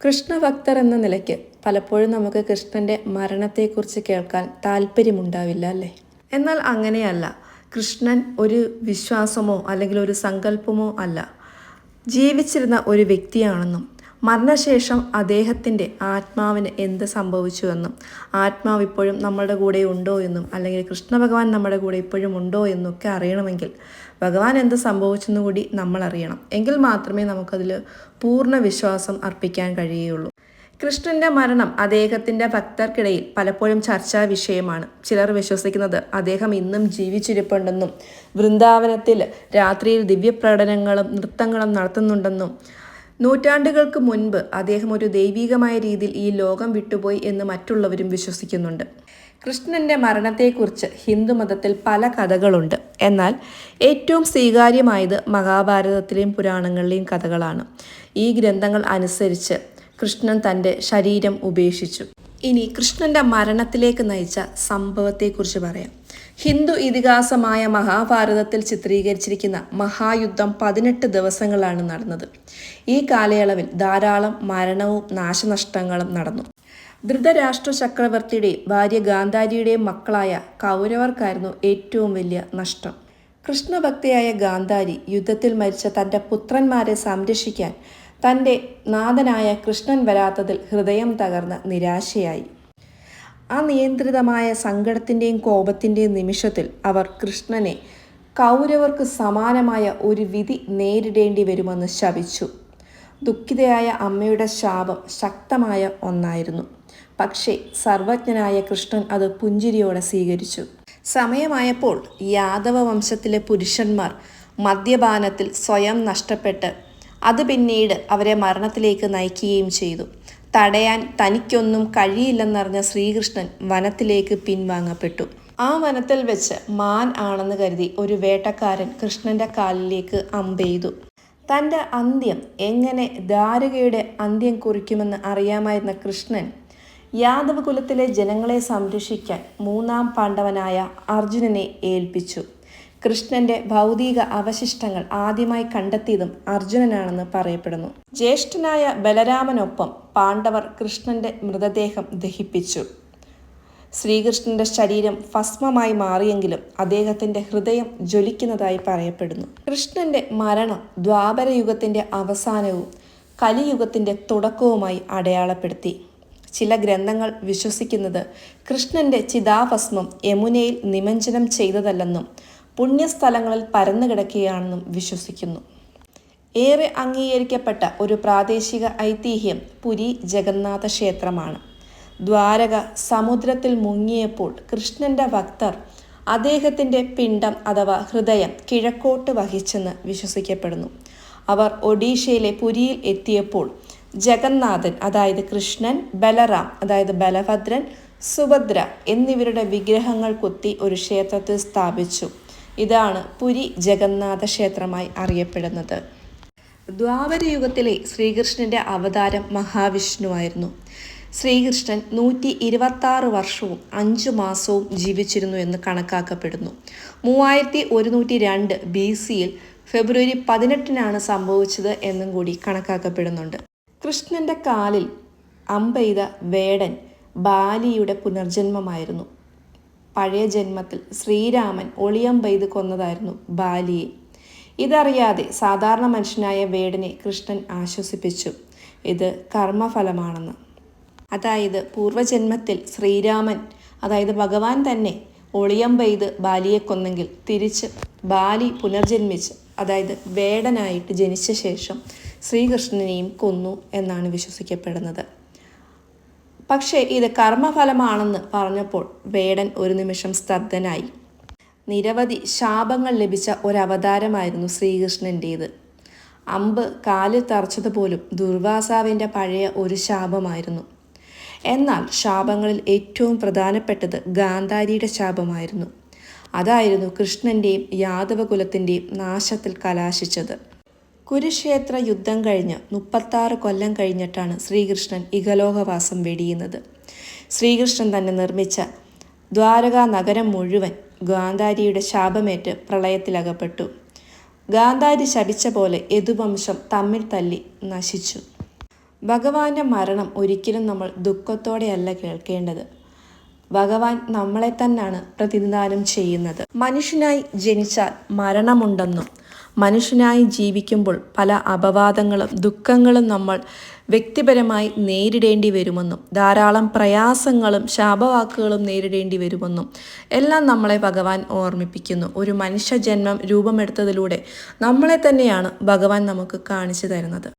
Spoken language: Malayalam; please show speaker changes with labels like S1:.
S1: കൃഷ്ണഭക്തർ എന്ന നിലയ്ക്ക് പലപ്പോഴും നമുക്ക് കൃഷ്ണൻ്റെ മരണത്തെക്കുറിച്ച് കേൾക്കാൻ താല്പര്യമുണ്ടാവില്ല അല്ലേ? എന്നാൽ അങ്ങനെയല്ല. കൃഷ്ണൻ ഒരു വിശ്വാസമോ അല്ലെങ്കിൽ ഒരു സങ്കല്പമോ അല്ല, ജീവിച്ചിരുന്ന ഒരു വ്യക്തിയാണെന്നും മരണശേഷം അദ്ദേഹത്തിൻ്റെ ആത്മാവിന് എന്ത് സംഭവിച്ചുവെന്നും ആത്മാവ് ഇപ്പോഴും നമ്മുടെ കൂടെ ഉണ്ടോ എന്നും അല്ലെങ്കിൽ കൃഷ്ണ ഭഗവാൻ നമ്മുടെ കൂടെ ഇപ്പോഴും ഉണ്ടോ എന്നൊക്കെ അറിയണമെങ്കിൽ ഭഗവാൻ എന്ത് സംഭവിച്ചെന്നു കൂടി നമ്മൾ അറിയണം. എങ്കിൽ മാത്രമേ നമുക്കതിൽ പൂർണ്ണ വിശ്വാസം അർപ്പിക്കാൻ കഴിയുകയുള്ളൂ. കൃഷ്ണൻ്റെ മരണം അദ്ദേഹത്തിൻ്റെ ഭക്തർക്കിടയിൽ പലപ്പോഴും ചർച്ചാ വിഷയമാണ്. ചിലർ വിശ്വസിക്കുന്നത് അദ്ദേഹം ഇന്നും ജീവിച്ചിരിപ്പുണ്ടെന്നും വൃന്ദാവനത്തിൽ രാത്രിയിൽ ദിവ്യപ്രകടനങ്ങളും നൃത്തങ്ങളും നടത്തുന്നുണ്ടെന്നും നൂറ്റാണ്ടുകൾക്ക് മുൻപ് അദ്ദേഹം ഒരു ദൈവികമായ രീതിയിൽ ഈ ലോകം വിട്ടുപോയി എന്ന് മറ്റുള്ളവരും വിശ്വസിക്കുന്നുണ്ട്. കൃഷ്ണൻ്റെ മരണത്തെക്കുറിച്ച് ഹിന്ദുമതത്തിൽ പല കഥകളുണ്ട്. എന്നാൽ ഏറ്റവും സ്വീകാര്യമായത് മഹാഭാരതത്തിലെയും പുരാണങ്ങളിലെയും കഥകളാണ്. ഈ ഗ്രന്ഥങ്ങൾ അനുസരിച്ച് കൃഷ്ണൻ തൻ്റെ ശരീരം ഉപേക്ഷിച്ചു. ഇനി കൃഷ്ണൻ്റെ മരണത്തിലേക്ക് നയിച്ച സംഭവത്തെക്കുറിച്ച് പറയാം. ഹിന്ദു ഇതിഹാസമായ മഹാഭാരതത്തിൽ ചിത്രീകരിച്ചിരിക്കുന്ന മഹായുദ്ധം 18 ദിവസങ്ങളാണ് നടന്നത്. ഈ കാലയളവിൽ ധാരാളം മരണവും നാശനഷ്ടങ്ങളും നടന്നു. ധൃതരാഷ്ട്ര ചക്രവർത്തിയുടെയും ഭാര്യ ഗാന്ധാരിയുടെയും മക്കളായ കൗരവർക്കായിരുന്നു ഏറ്റവും വലിയ നഷ്ടം. കൃഷ്ണഭക്തയായ ഗാന്ധാരി യുദ്ധത്തിൽ മരിച്ച തൻ്റെ പുത്രന്മാരെ സംരക്ഷിക്കാൻ തൻ്റെ നാഥനായ കൃഷ്ണൻ വരാത്തതിൽ ഹൃദയം തകർന്ന് നിരാശയായി. അനിയന്ത്രിതമായ സങ്കടത്തിൻ്റെയും കോപത്തിൻ്റെയും നിമിഷത്തിൽ അവർ കൃഷ്ണനെ കൗരവർക്ക് സമാനമായ ഒരു വിധി നേരിടേണ്ടി വരുമെന്ന് ശപിച്ചു. ദുഃഖിതയായ അമ്മയുടെ ശാപം ശക്തമായ ഒന്നായിരുന്നു. പക്ഷേ സർവജ്ഞനായ കൃഷ്ണൻ അത് പുഞ്ചിരിയോടെ സ്വീകരിച്ചു. സമയമായപ്പോൾ യാദവ വംശത്തിലെ പുരുഷന്മാർ മദ്യപാനത്തിൽ സ്വയം നഷ്ടപ്പെട്ട് അത് പിന്നീട് അവരെ മരണത്തിലേക്ക് നയിക്കുകയും ചെയ്തു. തടയാൻ തനിക്കൊന്നും കഴിയില്ലെന്നറിഞ്ഞ ശ്രീകൃഷ്ണൻ വനത്തിലേക്ക് പിൻവാങ്ങപ്പെട്ടു. ആ വനത്തിൽ വെച്ച് മാൻ ആണെന്ന് കരുതി ഒരു വേട്ടക്കാരൻ കൃഷ്ണൻ്റെ കാലിലേക്ക് അമ്പെയ്തു. തൻ്റെ അന്ത്യം എങ്ങനെ ദാരുകയുടെ അന്ത്യം കുറിക്കുമെന്ന് അറിയാമായിരുന്ന കൃഷ്ണൻ യാദവകുലത്തിലെ ജനങ്ങളെ സംരക്ഷിക്കാൻ 3ാം പാണ്ഡവനായ അർജുനനെ ഏൽപ്പിച്ചു. കൃഷ്ണന്റെ ഭൗതിക അവശിഷ്ടങ്ങൾ ആദ്യമായി കണ്ടെത്തിയതും അർജുനനാണെന്ന് പറയപ്പെടുന്നു. ജ്യേഷ്ഠനായ ബലരാമനൊപ്പം പാണ്ഡവർ കൃഷ്ണന്റെ മൃതദേഹം ദഹിപ്പിച്ചു. ശ്രീകൃഷ്ണന്റെ ശരീരം ഭസ്മമായി മാറിയെങ്കിലും അദ്ദേഹത്തിന്റെ ഹൃദയം ജ്വലിക്കുന്നതായി പറയപ്പെടുന്നു. കൃഷ്ണന്റെ മരണം ദ്വാപരയുഗത്തിന്റെ അവസാനവും കലിയുഗത്തിന്റെ തുടക്കവുമായി അടയാളപ്പെടുത്തി. ചില ഗ്രന്ഥങ്ങൾ വിശ്വസിക്കുന്നത് കൃഷ്ണന്റെ ചിതാഭസ്മം യമുനയിൽ നിമജ്ജനം ചെയ്തതല്ലെന്നും പുണ്യസ്ഥലങ്ങളിൽ പരന്നു കിടക്കുകയാണെന്നും വിശ്വസിക്കുന്നു. ഏറെ അംഗീകരിക്കപ്പെട്ട ഒരു പ്രാദേശിക ഐതിഹ്യം പുരി ജഗന്നാഥ ക്ഷേത്രമാണ്. ദ്വാരക സമുദ്രത്തിൽ മുങ്ങിയപ്പോൾ കൃഷ്ണന്റെ ഭക്തർ അദ്ദേഹത്തിൻ്റെ പിണ്ഡം അഥവാ ഹൃദയം കിഴക്കോട്ട് വഹിച്ചെന്ന് വിശ്വസിക്കപ്പെടുന്നു. അവർ ഒഡീഷയിലെ പുരിയിൽ എത്തിയപ്പോൾ ജഗന്നാഥൻ അതായത് കൃഷ്ണൻ, ബലറാം അതായത് ബലഭദ്രൻ, സുഭദ്ര എന്നിവരുടെ വിഗ്രഹങ്ങൾ കൊത്തി ഒരു ക്ഷേത്രത്തിൽ സ്ഥാപിച്ചു. ഇതാണ് പുരി ജഗന്നാഥ ക്ഷേത്രമായി അറിയപ്പെടുന്നത്. ദ്വാപരയുഗത്തിലെ ശ്രീകൃഷ്ണന്റെ അവതാരം മഹാവിഷ്ണുവായിരുന്നു. ശ്രീകൃഷ്ണൻ 126 വർഷവും 5 മാസവും ജീവിച്ചിരുന്നു എന്ന് കണക്കാക്കപ്പെടുന്നു. 3102 BC-യിൽ ഫെബ്രുവരി 18-നാണ് സംഭവിച്ചത് എന്നും കൂടി കണക്കാക്കപ്പെടുന്നുണ്ട്. കൃഷ്ണന്റെ കാലിൽ അമ്പെയ്ത വേടൻ ബാലിയുടെ പുനർജന്മമായിരുന്നു. പഴയ ജന്മത്തിൽ ശ്രീരാമൻ ഒളിയമ്പെയ്ത് കൊന്നതായിരുന്നു ബാലിയെ. ഇതറിയാതെ സാധാരണ മനുഷ്യനായ വേടനെ കൃഷ്ണൻ ആശ്വസിപ്പിച്ചു. ഇത് കർമ്മഫലമാണെന്ന്. അതായത് പൂർവജന്മത്തിൽ ശ്രീരാമൻ അതായത് ഭഗവാൻ തന്നെ ഒളിയമ്പെയ്ത് ബാലിയെ കൊന്നെങ്കിൽ തിരിച്ച് ബാലി പുനർജന്മിച്ച് അതായത് വേടനായിട്ട് ജനിച്ച ശേഷം ശ്രീകൃഷ്ണനെയും കൊന്നു എന്നാണ് വിശ്വസിക്കപ്പെടുന്നത്. പക്ഷേ ഇത് കർമ്മഫലമാണെന്ന് പറഞ്ഞപ്പോൾ വേടൻ ഒരു നിമിഷം സ്തബ്ധനായി. നിരവധി ശാപങ്ങൾ ലഭിച്ച ഒരവതാരമായിരുന്നു ശ്രീകൃഷ്ണൻ്റേത്. അമ്പ് കാലിൽ തറച്ചതുപോലും ദുർവാസാവിൻ്റെ പഴയ ഒരു ശാപമായിരുന്നു. എന്നാൽ ശാപങ്ങളിൽ ഏറ്റവും പ്രധാനപ്പെട്ടത് ഗാന്ധാരിയുടെ ശാപമായിരുന്നു. അതായിരുന്നു കൃഷ്ണൻ്റെയും യാദവകുലത്തിൻ്റെയും നാശത്തിൽ കലാശിച്ചത്. കുരുക്ഷേത്ര യുദ്ധം കഴിഞ്ഞ് 36 കൊല്ലം കഴിഞ്ഞിട്ടാണ് ശ്രീകൃഷ്ണൻ ഇഹലോകവാസം വെടിയുന്നത്. ശ്രീകൃഷ്ണൻ തന്നെ നിർമ്മിച്ച ദ്വാരകാ നഗരം മുഴുവൻ ഗാന്ധാരിയുടെ ശാപമേറ്റ് പ്രളയത്തിലകപ്പെട്ടു. ഗാന്ധാരി ശപിച്ച പോലെ യദുവംശം തമ്മിൽ തല്ലി നശിച്ചു. ഭഗവാന്റെ മരണം ഒരിക്കലും നമ്മൾ ദുഃഖത്തോടെയല്ല കേൾക്കേണ്ടത്. ഭഗവാൻ നമ്മളെ തന്നെയാണ് പ്രതിനിധാനം ചെയ്യുന്നത്. മനുഷ്യനായി ജനിച്ചാൽ മരണമുണ്ടെന്നും മനുഷ്യനായി ജീവിക്കുമ്പോൾ പല അപവാദങ്ങളും ദുഃഖങ്ങളും നമ്മൾ വ്യക്തിപരമായി നേരിടേണ്ടി വരുമെന്നും ധാരാളം പ്രയാസങ്ങളും ശാപവാക്കുകളും നേരിടേണ്ടി വരുമെന്നും എല്ലാം നമ്മളെ ഭഗവാൻ ഓർമ്മിപ്പിക്കുന്നു. ഒരു മനുഷ്യജന്മം രൂപമെടുത്തതിലൂടെ നമ്മളെ തന്നെയാണ് ഭഗവാൻ നമുക്ക് കാണിച്ചു തരുന്നത്.